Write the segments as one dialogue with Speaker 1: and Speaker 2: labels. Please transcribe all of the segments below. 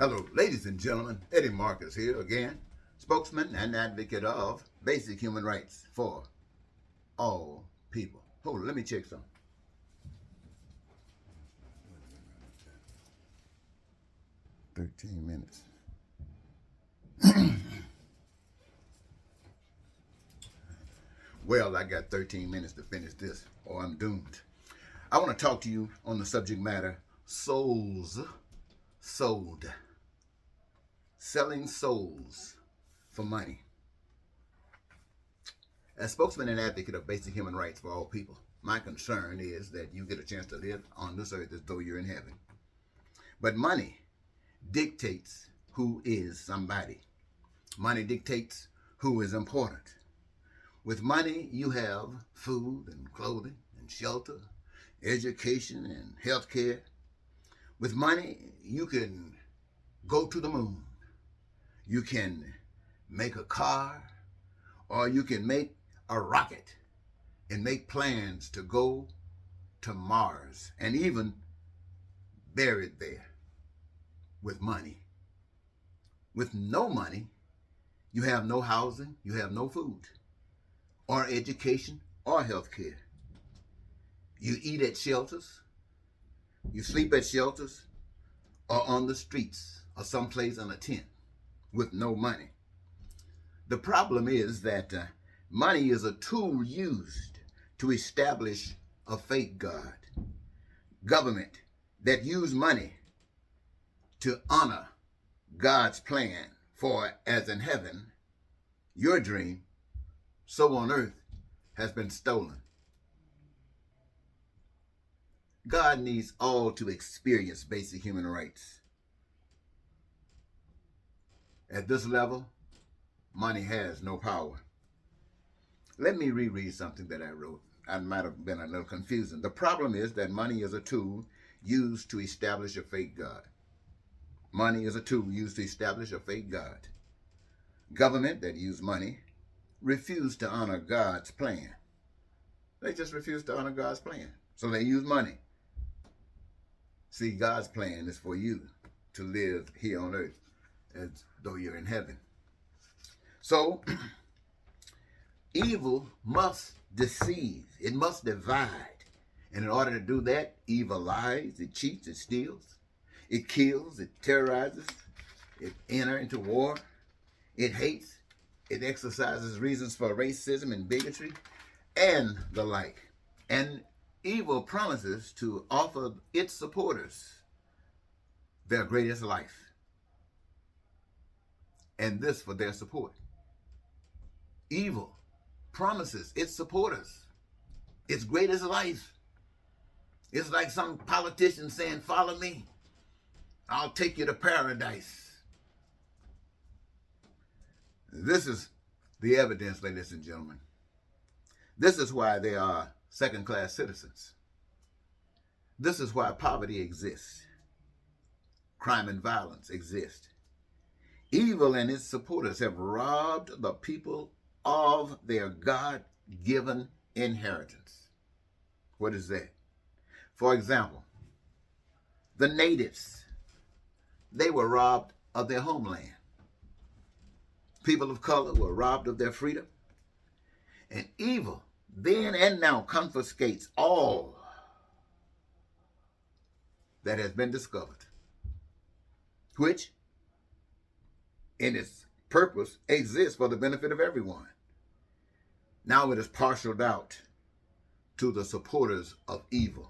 Speaker 1: Hello, ladies and gentlemen. Eddie Marcus here again, spokesman and advocate of basic human rights for all people. Hold on, let me check something. 13 minutes. Well, I got 13 minutes to finish this, or I'm doomed. I want to talk to you on the subject matter souls sold. Selling souls for money. As spokesman and advocate of basic human rights for all people, my concern is that you get a chance to live on this earth as though you're in heaven. But money dictates who is somebody. Money dictates who is important. With money, you have food and clothing and shelter, education and health care. With money, you can go to the moon. You can make a car, or you can make a rocket and make plans to go to Mars and even bury it there with money. With no money, you have no housing, you have no food, or education, or health care. You eat at shelters, you sleep at shelters, or on the streets, or someplace in a tent with no money. The problem is that money is a tool used to establish a fake God. Government that use money to honor God's plan for, as in heaven, your dream, so on earth, has been stolen. God needs all to experience basic human rights. At this level, money has no power. Let me reread something that I wrote. I might have been a little confusing. The problem is that money is a tool used to establish a fake God. Money is a tool used to establish a fake God. Government that use money refuse to honor God's plan. They just refuse to honor God's plan. So they use money. See, God's plan is for you to live here on earth as though you're in heaven. So, evil must deceive. It must divide. And in order to do that, evil lies, it cheats, it steals, it kills, it terrorizes, it enters into war, it hates, it exercises reasons for racism and bigotry, and the like. And evil promises to offer its supporters their greatest life. And this for their support. Evil promises its supporters its greatest life. It's like some politician saying, follow me, I'll take you to paradise. This is the evidence, ladies and gentlemen. This is why they are second-class citizens. This is why poverty exists. Crime and violence exist. Evil and its supporters have robbed the people of their God-given inheritance. What is that? For example, the natives, they were robbed of their homeland. People of color were robbed of their freedom. And evil then and now confiscates all that has been discovered, which in its purpose exists for the benefit of everyone. Now it is parceled out to the supporters of evil.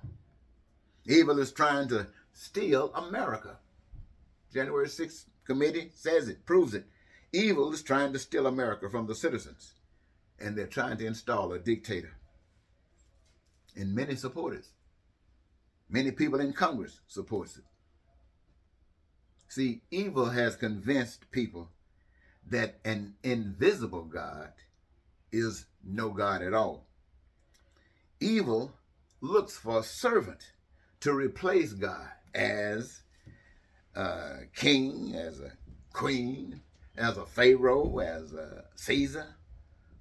Speaker 1: Evil is trying to steal America. January 6th committee says it, proves it. Evil is trying to steal America from the citizens, and they're trying to install a dictator. And many support it. Many people in Congress supports it. See, evil has convinced people that an invisible God is no God at all. Evil looks for a servant to replace God as a king, as a queen, as a pharaoh, as a Caesar,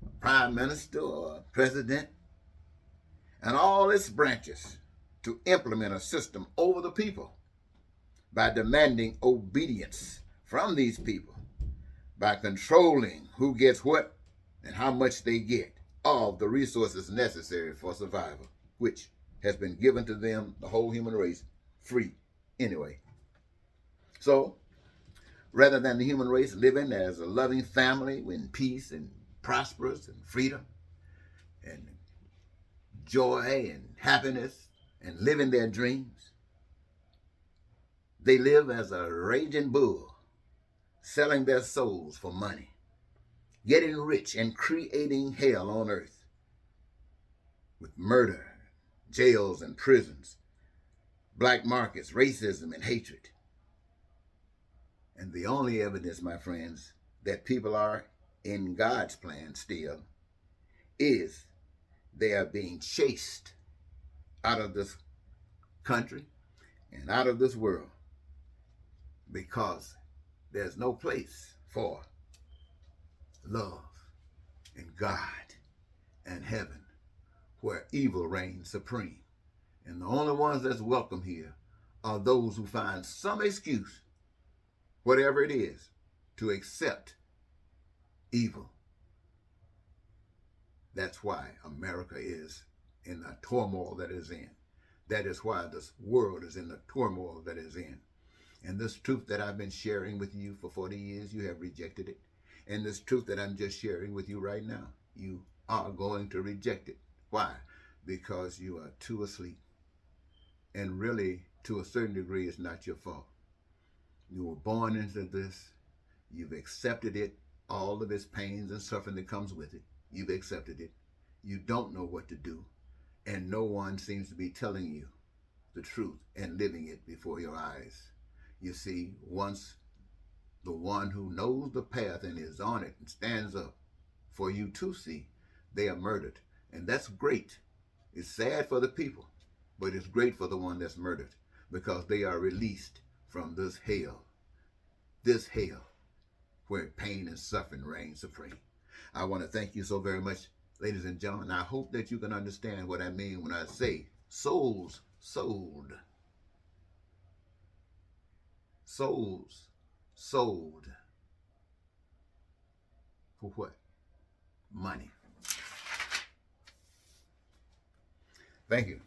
Speaker 1: a prime minister, or a president, and all its branches to implement a system over the people by demanding obedience from these people, by controlling who gets what and how much they get of the resources necessary for survival, which has been given to them, the whole human race, free anyway. So, rather than the human race living as a loving family in peace and prosperous and freedom and joy and happiness and living their dreams, they live as a raging bull, selling their souls for money, getting rich and creating hell on earth with murder, jails and prisons, black markets, racism and hatred. And the only evidence, my friends, that people are in God's plan still is they are being chased out of this country and out of this world because there's no place for love and God and heaven where evil reigns supreme. And the only ones that's welcome here are those who find some excuse, whatever it is, to accept evil. That's why America is in the turmoil that it is in. That is why this world is in the turmoil that it is in. And this truth that I've been sharing with you for 40 years, you have rejected it. And this truth that I'm just sharing with you right now, you are going to reject it. Why? Because you are too asleep. And really, to a certain degree, it's not your fault. You were born into this. You've accepted it, all of its pains and suffering that comes with it. You've accepted it. You don't know what to do. And no one seems to be telling you the truth and living it before your eyes. You see, once the one who knows the path and is on it and stands up for you to see, they are murdered. And that's great. It's sad for the people, but it's great for the one that's murdered because they are released from this hell where pain and suffering reign supreme. I want to thank you so very much, ladies and gentlemen. I hope that you can understand what I mean when I say souls sold. Souls sold. For what? Money. Thank you.